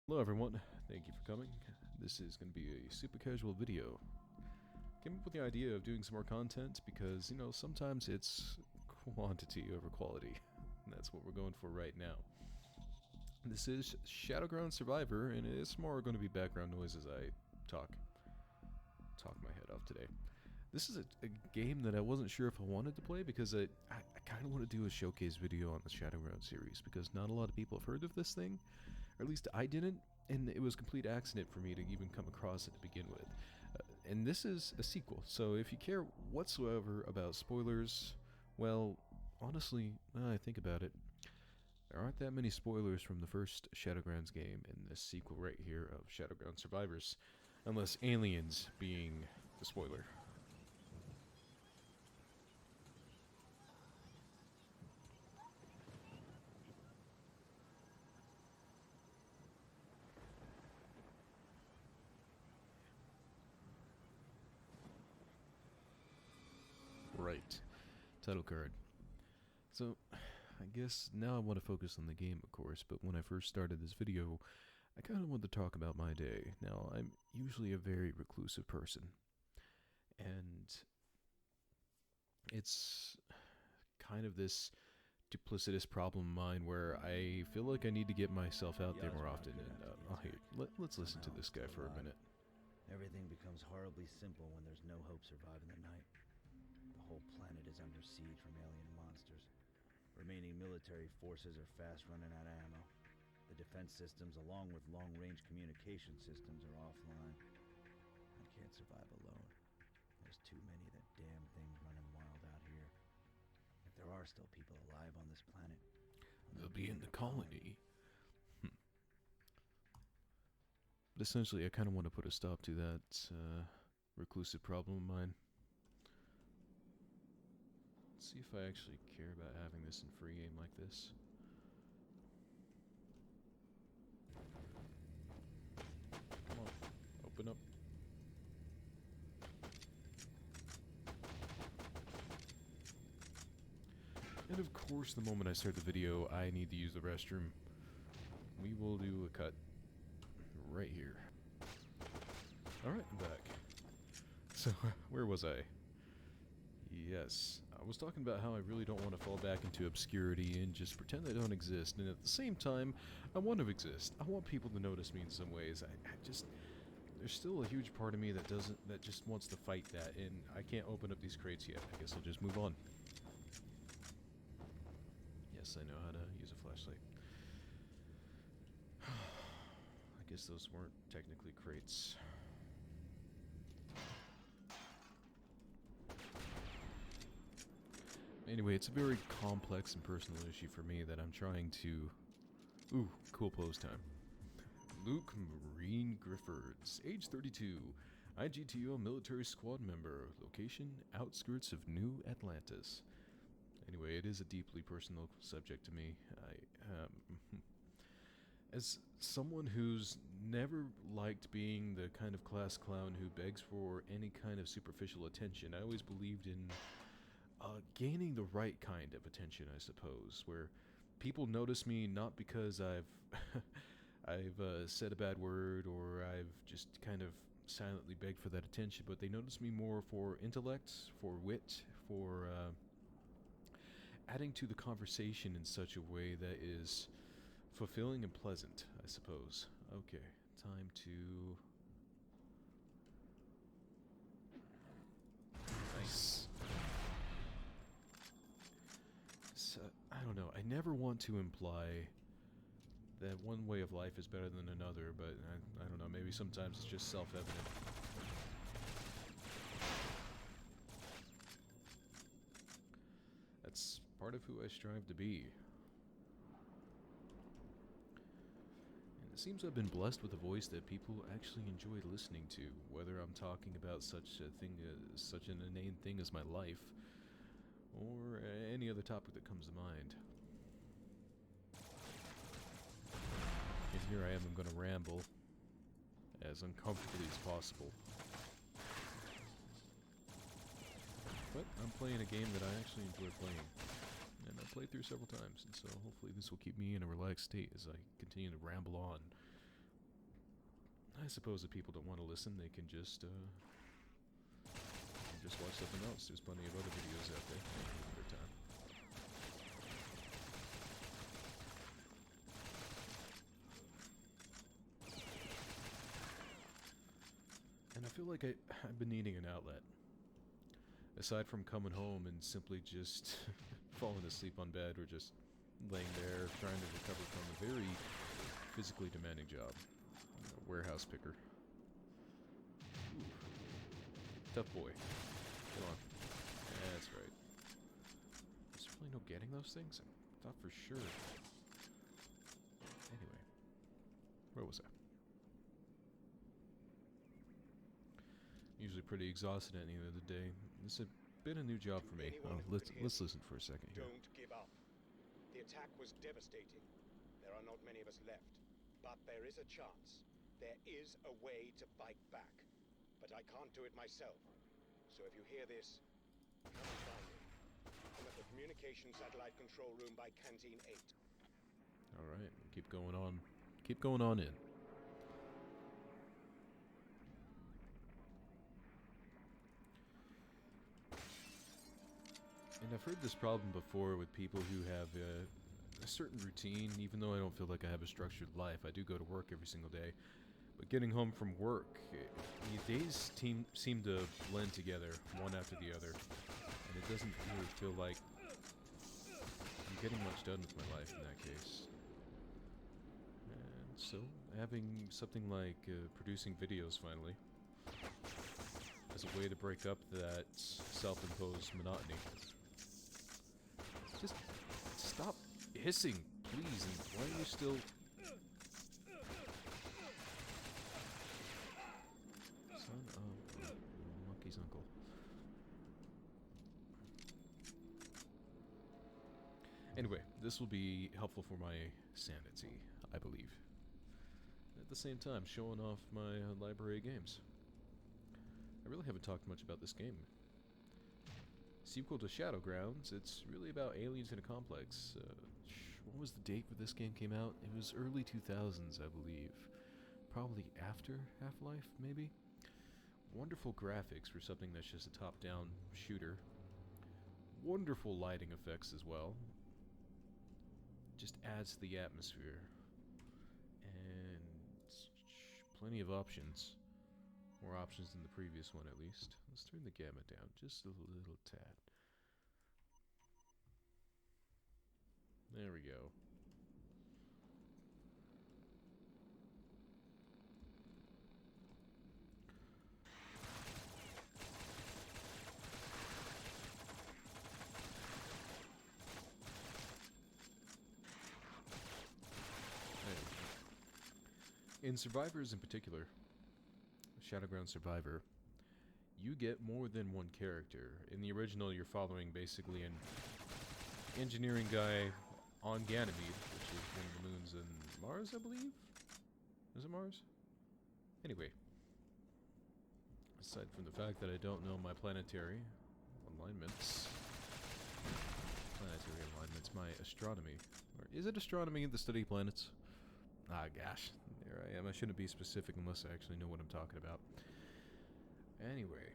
Hello everyone, thank you for coming. This is going to be a super casual video. Came up with the idea of doing some more content because, sometimes it's quantity over quality. And that's what we're going for right now. This is Shadowground Survivor, and it's more going to be background noise as I talk my head off today. This is a game that I wasn't sure if I wanted to play because I kind of want to do a showcase video on the Shadowground series because not a lot of people have heard of this thing, or at least I didn't, and it was a complete accident for me to even come across it to begin with. And this is a sequel, so if you care whatsoever about spoilers, well, honestly, now I think about it, there aren't that many spoilers from the first Shadowgrounds game in this sequel right here of Shadowground Survivors, unless aliens being the spoiler. Right. Title card. So, I guess now I want to focus on the game, of course, but when I first started this video, I kind of wanted to talk about my day. Now, I'm usually a very reclusive person, and it's kind of this duplicitous problem of mine where I feel like I need to get myself out there more often, and let's listen to this guy for a minute. Everything becomes horribly simple when there's no hope surviving the night. The whole planet is under siege from alien monsters. Remaining military forces are fast running out of ammo. The defense systems, along with long-range communication systems, are offline. I can't survive alone. There's too many of that damn things running wild out here. If there are still people alive on this planet, They'll be in the colony. But essentially, I kind of want to put a stop to that reclusive problem of mine. Let's see if I actually care about having this in free game like this. Come on, open up. And of course, the moment I start the video, I need to use the restroom. We will do a cut right here. Alright, I'm back. So, where was I? Yes, I was talking about how I really don't want to fall back into obscurity and just pretend I don't exist, and at the same time, I want to exist. I want people to notice me in some ways. There's still a huge part of me that just wants to fight that, and I can't open up these crates yet. I guess I'll just move on. Yes, I know how to use a flashlight. I guess those weren't technically crates. Anyway, it's a very complex and personal issue for me that I'm trying to... Ooh, cool pose time. Luke Marine Griffords, age 32, IGTO military squad member, location outskirts of New Atlantis. Anyway, it is a deeply personal subject to me. As someone who's never liked being the kind of class clown who begs for any kind of superficial attention, I always believed in gaining the right kind of attention, I suppose, where people notice me not because I've said a bad word or I've just kind of silently begged for that attention, but they notice me more for intellect, for wit, for adding to the conversation in such a way that is fulfilling and pleasant, I suppose. Okay, time to... Nice. So, I don't know, I never want to imply that one way of life is better than another, but I don't know, maybe sometimes it's just self-evident. That's part of who I strive to be. And it seems I've been blessed with a voice that people actually enjoy listening to, whether I'm talking about such an inane thing as my life, or any other topic that comes to mind. And here I am going to ramble as uncomfortably as possible. But I'm playing a game that I actually enjoy playing, and I've played through several times, and so hopefully this will keep me in a relaxed state as I continue to ramble on I suppose if people don't want to listen, they can just watch something else. There's plenty of other videos out there for their time. And I feel like I've been needing an outlet. Aside from coming home and simply just falling asleep on bed or just laying there trying to recover from a very physically demanding job. A warehouse picker. Ooh. Tough boy. Come on. That's right. There's really no getting those things? I thought for sure. Anyway. Where was I? Usually pretty exhausted at the end of the day. This has been a new job for me. Let's listen for a second here. Don't give up. The attack was devastating. There are not many of us left. But there is a chance. There is a way to fight back. But I can't do it myself. So if you hear this, come and find me. I'm at the communication satellite control room by Canteen 8. Alright, keep going on. Keep going on in. And I've heard this problem before with people who have a certain routine, even though I don't feel like I have a structured life. I do go to work every single day. But getting home from work, the days seem to blend together, one after the other. And it doesn't really feel like I'm getting much done with my life in that case. And so, having something like producing videos finally, as a way to break up that self-imposed monotony. Just stop hissing, please, and why are you still... Son of a monkey's uncle. Anyway, this will be helpful for my sanity, I believe. At the same time, showing off my library of games. I really haven't talked much about this game. Sequel to Shadowgrounds, it's really about aliens in a complex. What was the date when this game came out? It was early 2000s, I believe. Probably after Half-Life, maybe? Wonderful graphics for something that's just a top-down shooter. Wonderful lighting effects as well. Just adds to the atmosphere. And plenty of options. More options than the previous one, at least. Let's turn the gamma down just a little tad. There we go. In Survivors in particular, Shadowground Survivor, you get more than one character. In the original, you're following basically an engineering guy on Ganymede, which is one of the moons in Mars, I believe? Is it Mars? Anyway, aside from the fact that I don't know my planetary alignments, my astronomy. Or is it astronomy, the study of planets? Ah, gosh. There I am. I shouldn't be specific unless I actually know what I'm talking about. Anyway.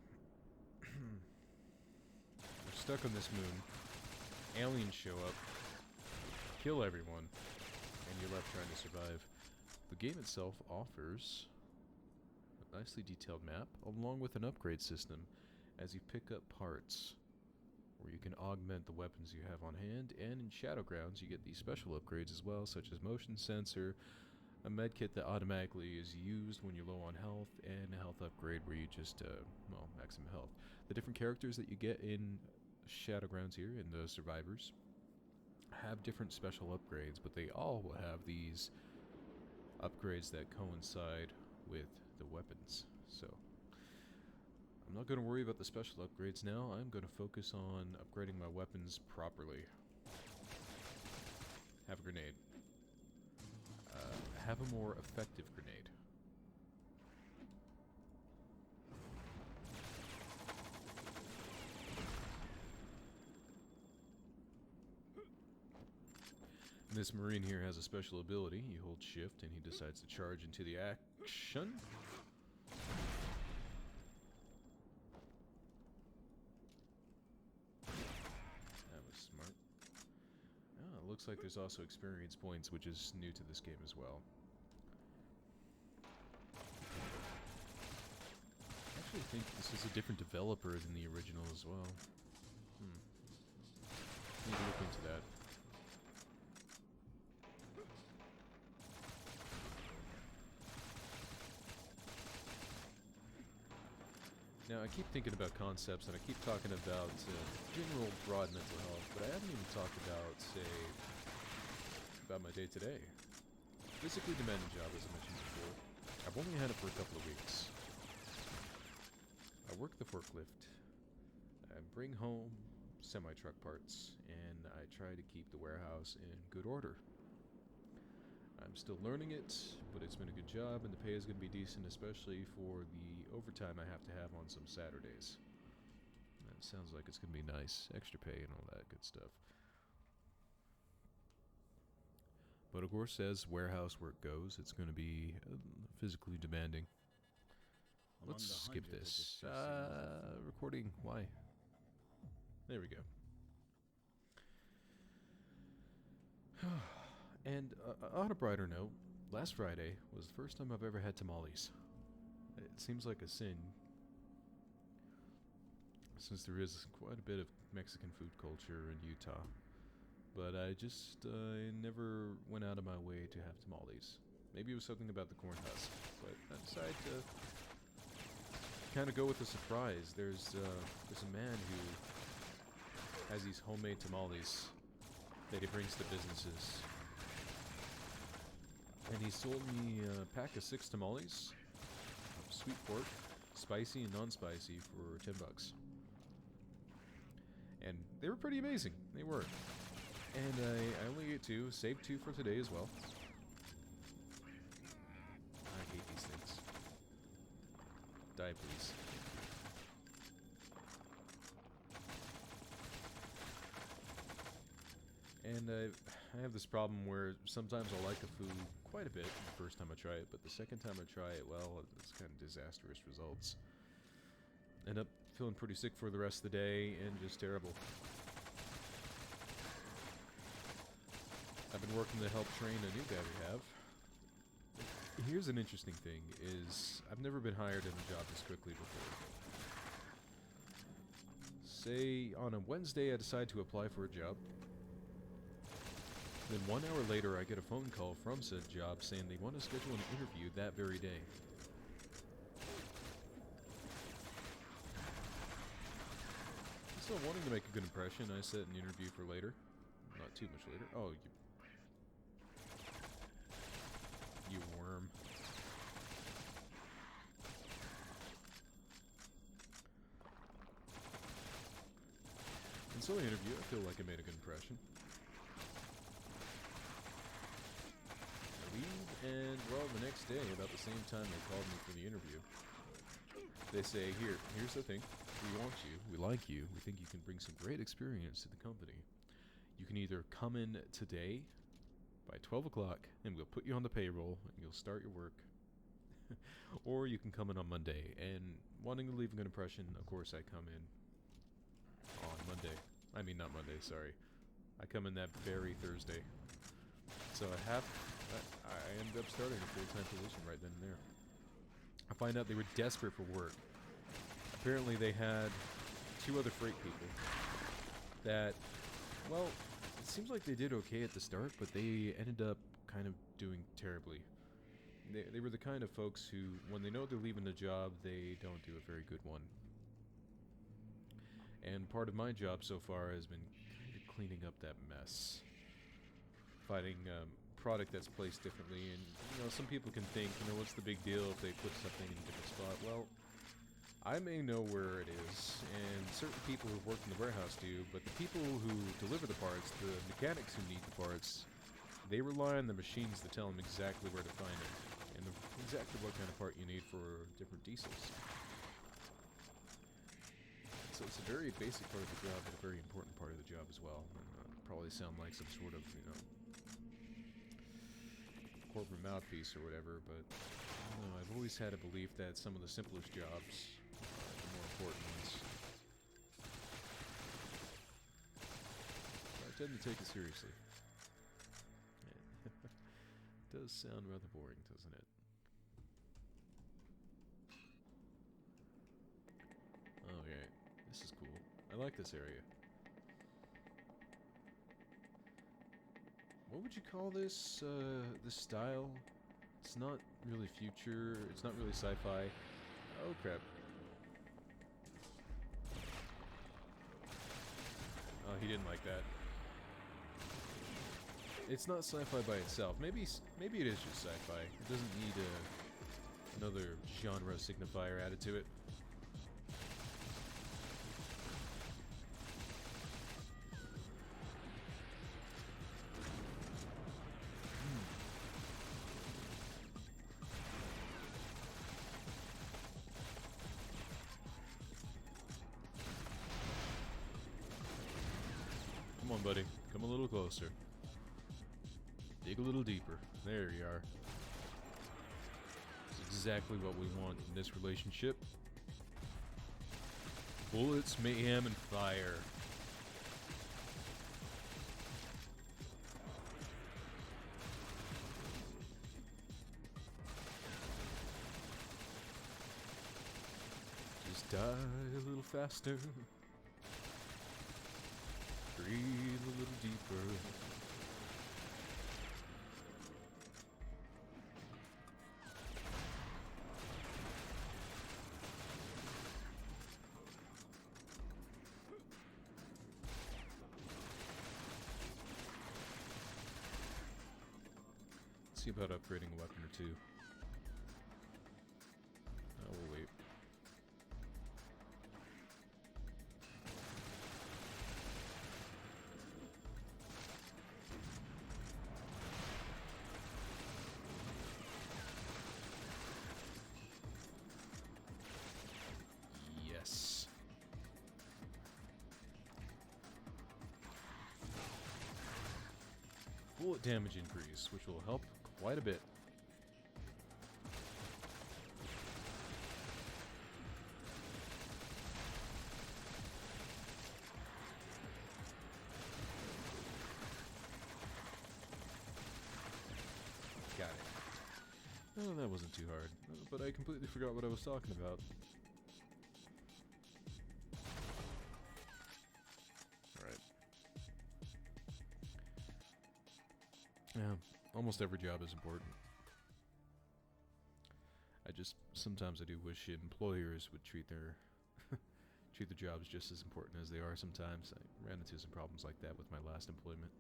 We're stuck on this moon. Aliens show up. Kill everyone. And you're left trying to survive. The game itself offers a nicely detailed map, along with an upgrade system, as you pick up parts, where you can augment the weapons you have on hand, and in Shadowgrounds you get these special upgrades as well, such as motion sensor, a medkit that automatically is used when you're low on health, and a health upgrade where you just, well, maximum health. The different characters that you get in Shadowgrounds here, in the Survivors, have different special upgrades, but they all will have these upgrades that coincide with the weapons. So, I'm not going to worry about the special upgrades now. I'm going to focus on upgrading my weapons properly. Have a grenade. Have a more effective grenade. And This Marine here has a special ability. You hold shift and he decides to charge into the action. That was smart. Oh, it looks like there's also experience points, which is new to this game as well. I actually think this is a different developer than the original as well. Need to look into that. Now, I keep thinking about concepts, and I keep talking about general broad mental health, but I haven't even talked about, say, about my day-to-day. Physically demanding job, as I mentioned before. I've only had it for a couple of weeks. I work the forklift. I bring home semi-truck parts, and I try to keep the warehouse in good order. I'm still learning it, but it's been a good job, and the pay is going to be decent, especially for the overtime I have to have on some Saturdays. That sounds like it's going to be nice. Extra pay and all that good stuff. But of course, as warehouse work goes, it's going to be physically demanding. Let's skip this. Recording, why? There we go. And on a brighter note, last Friday was the first time I've ever had tamales. It seems like a sin, since there is quite a bit of Mexican food culture in Utah. But I just never went out of my way to have tamales. Maybe it was something about the corn husk, but I decided to kind of go with a surprise. There's a man who has these homemade tamales that he brings to businesses. And he sold me a pack of 6 tamales, sweet pork, spicy and non-spicy, for $10. And they were pretty amazing. They were. And I only ate 2, saved 2 for today as well. I hate these things. Die, please. And I have this problem where sometimes I'll like a food quite a bit the first time I try it, but the second time I try it, well, it's kind of disastrous results. End up feeling pretty sick for the rest of the day and just terrible. I've been working to help train a new guy we have. Here's an interesting thing, is I've never been hired in a job this quickly before. Say, on a Wednesday I decide to apply for a job. Then 1 hour later I get a phone call from said job saying they want to schedule an interview that very day. So wanting to make a good impression, I set an interview for later. Not too much later. Oh, you worm. And so I interview, I feel like I made a good impression. I leave, and well, the next day, about the same time they called me for the interview, they say, here's the thing, we want you, we like you, we think you can bring some great experience to the company. You can either come in today by 12 o'clock, and we'll put you on the payroll, and you'll start your work. Or you can come in on Monday, and wanting to leave a good impression, of course I come in on Monday. I mean, not Monday, sorry. I come in that very Thursday. So I ended up starting a full-time position right then and there. I find out they were desperate for work. Apparently they had 2 other freight people that, well, it seems like they did okay at the start, but they ended up kind of doing terribly. They were the kind of folks who, when they know they're leaving the job, they don't do a very good one. And part of my job so far has been kind of cleaning up that mess. Finding product that's placed differently, and some people can think, what's the big deal if they put something in a different spot? Well, I may know where it is, and certain people who work in the warehouse do, but the people who deliver the parts, the mechanics who need the parts, they rely on the machines to tell them exactly where to find it, and exactly what kind of part you need for different diesels. So it's a very basic part of the job, but a very important part of the job as well. And probably sound like some sort of, corporate mouthpiece or whatever, but I don't know, I've always had a belief that some of the simplest jobs are the more important ones. So I tend to take it seriously. It does sound rather boring, doesn't it? Okay, this is cool. I like this area. What would you call this, this style? It's not really future, it's not really sci-fi. Oh crap. Oh, he didn't like that. It's not sci-fi by itself. Maybe it is just sci-fi. It doesn't need another genre signifier added to it. Come on, buddy. Come a little closer. Dig a little deeper. There you are. That's exactly what we want in this relationship. Bullets, mayhem, and fire. Just die a little faster. Breathe a little deeper. Let's see about upgrading a weapon or two. We'll wait. Yes. Bullet damage increase, which will help quite a bit. Got it. Oh, that wasn't too hard, but I completely forgot what I was talking about. Alright. Yeah, almost every job is important. Sometimes I do wish employers would treat their treat their jobs just as important as they are sometimes. I ran into some problems like that with my last employment.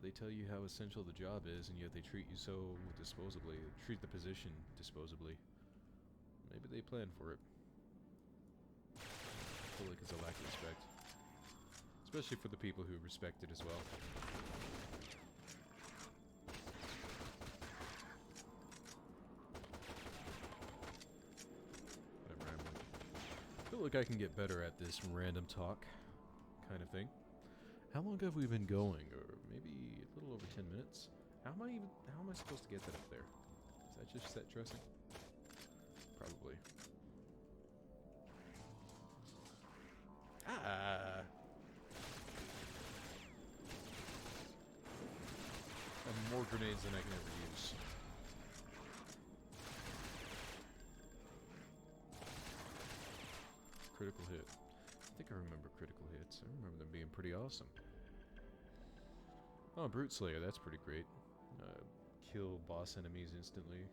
They tell you how essential the job is, and yet they treat you so disposably, treat the position disposably. Maybe they plan for it. I feel like it's a lack of respect. Especially for the people who respect it as well. I feel like I can get better at this random talk kind of thing. How long have we been going? Or maybe a little over 10 minutes? How am I supposed to get that up there? Is that just set dressing? Probably. Ah! I have more grenades than I can ever use. Critical hit. I think I remember critical hits. I remember them being pretty awesome. Oh, Brute Slayer, that's pretty great. Kill boss enemies instantly.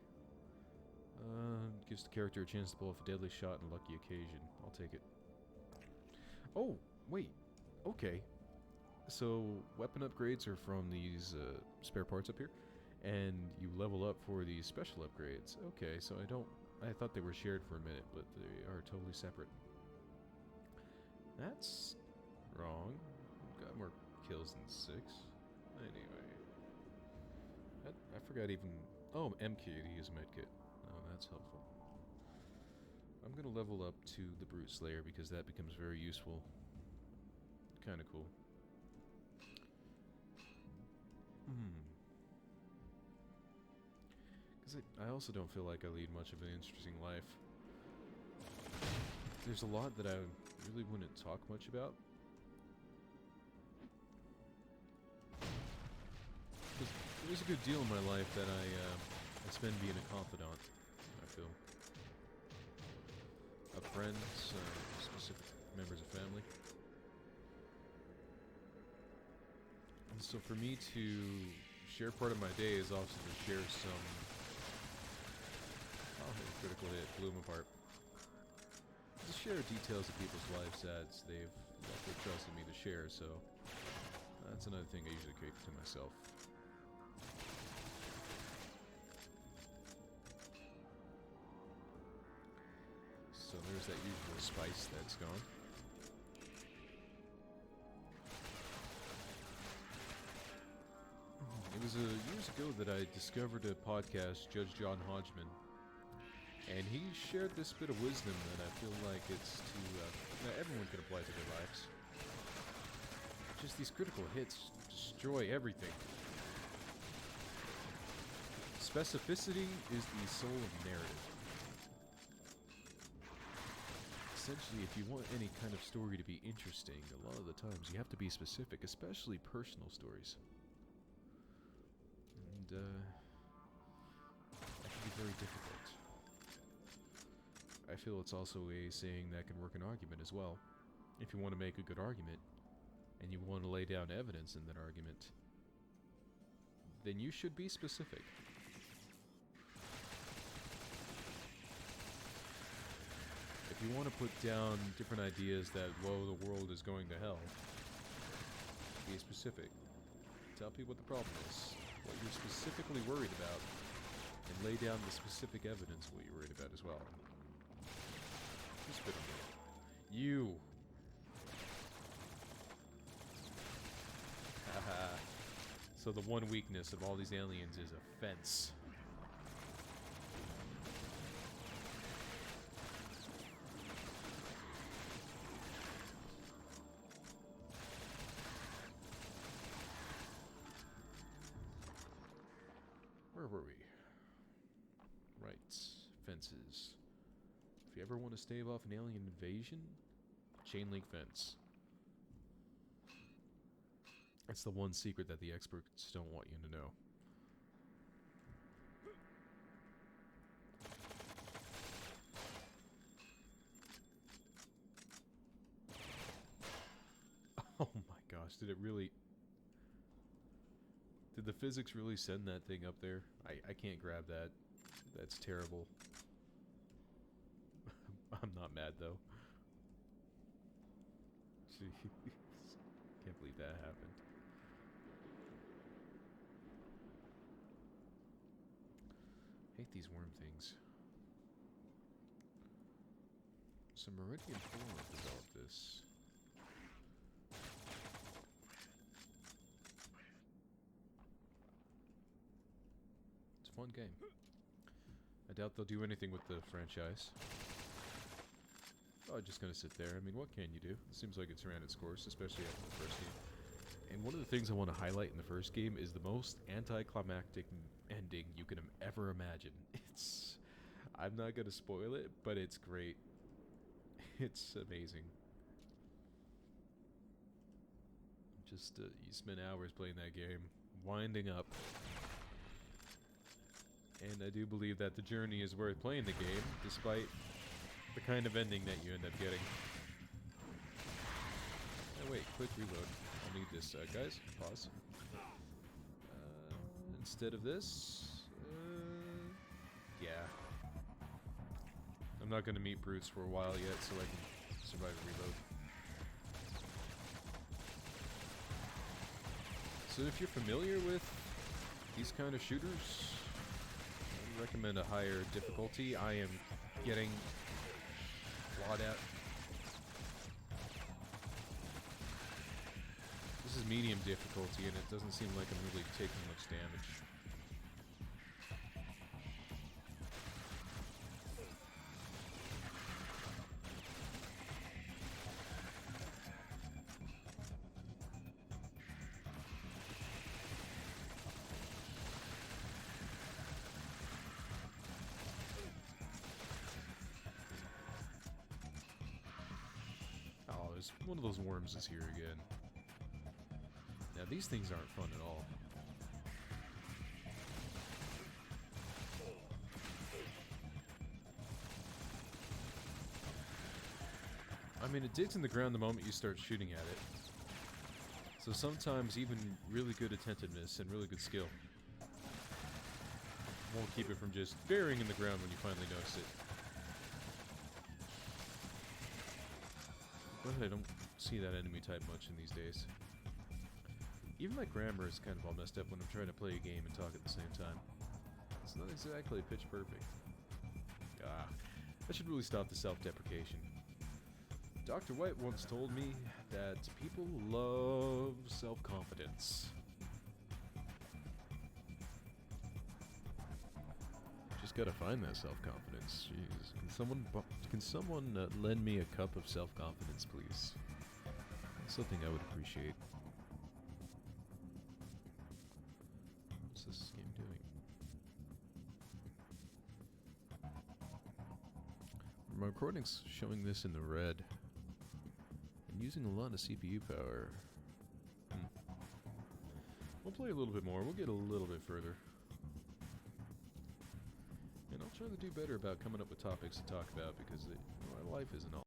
Gives the character a chance to pull off a deadly shot on a lucky occasion. I'll take it. Oh, wait. Okay. So, weapon upgrades are from these spare parts up here. And you level up for these special upgrades. Okay, so I thought they were shared for a minute, but they are totally separate. That's wrong. Got more kills than 6. Anyway. I forgot even... Oh, MK to use medkit. Oh, that's helpful. I'm going to level up to the Brute Slayer because that becomes very useful. Kind of cool. Because I also don't feel like I lead much of an interesting life. There's a lot that I really wouldn't talk much about. There's a good deal in my life that I spend being a confidant, I feel. Of friends, specific members of family. And so for me to share part of my day is also to share some... Oh, hey, critical hit, blew him apart. To share details of people's lives that they've trusted me to share, so that's another thing I usually keep to myself. So there's that usual spice that's gone. It was years ago that I discovered a podcast, Judge John Hodgman, and he shared this bit of wisdom that I feel like it's to that everyone can apply to their lives. Just these critical hits destroy everything. Specificity is the soul of narrative. Essentially, if you want any kind of story to be interesting, a lot of the times you have to be specific, especially personal stories. And that can be very difficult. I feel it's also a saying that can work an argument as well. If you want to make a good argument, and you want to lay down evidence in that argument, then you should be specific. If you want to put down different ideas that, whoa, the world is going to hell, be specific. Tell people what the problem is, what you're specifically worried about, and lay down the specific evidence of what you're worried about as well. You spit on me. You! Haha. So the one weakness of all these aliens is offense. Where were we? Right. Fences. If you ever want to stave off an alien invasion, chain link fence. That's the one secret that the experts don't want you to know. Oh my gosh, did it really... Did the physics really send that thing up there? I can't grab that. That's terrible. I'm not mad though. Jeez. Can't believe that happened. Hate these worm things. So Meridian 4 developed this. It's a fun game. I doubt they'll do anything with the franchise. Oh, just gonna sit there. I mean, what can you do? It seems like it's ran its course, especially after the first game. And one of the things I want to highlight in the first game is the most anticlimactic ending you can ever imagine. I'm not gonna spoil it, but it's great. It's amazing. Just, you spend hours playing that game, winding up. And I do believe that the journey is worth playing the game, despite the kind of ending that you end up getting. Oh wait, quick reload. I'll need this, guys. Pause. Instead of this, yeah. I'm not going to meet brutes for a while yet, so I can survive a reload. So if you're familiar with these kind of shooters, I recommend a higher difficulty. I am getting clawed at. This is medium difficulty, and it doesn't seem like I'm really taking much damage. one of those worms is here again. Now these things aren't fun at all. I mean, it digs in the ground the moment you start shooting at it. So sometimes even really good attentiveness and really good skill won't keep it from just burying in the ground when you finally notice it. But I don't see that enemy type much in these days. Even my grammar is kind of all messed up when I'm trying to play a game and talk at the same time. It's not exactly pitch perfect. I should really stop the self-deprecation. Dr. White once told me that people love self-confidence. Just gotta find that self-confidence. Jeez. Can someone lend me a cup of self-confidence, please? That's something I would appreciate. What's this game doing? My recording's showing this in the red. And using a lot of CPU power. We'll play a little bit more. We'll get a little bit further. And I'll try to do better about coming up with topics to talk about because my life isn't all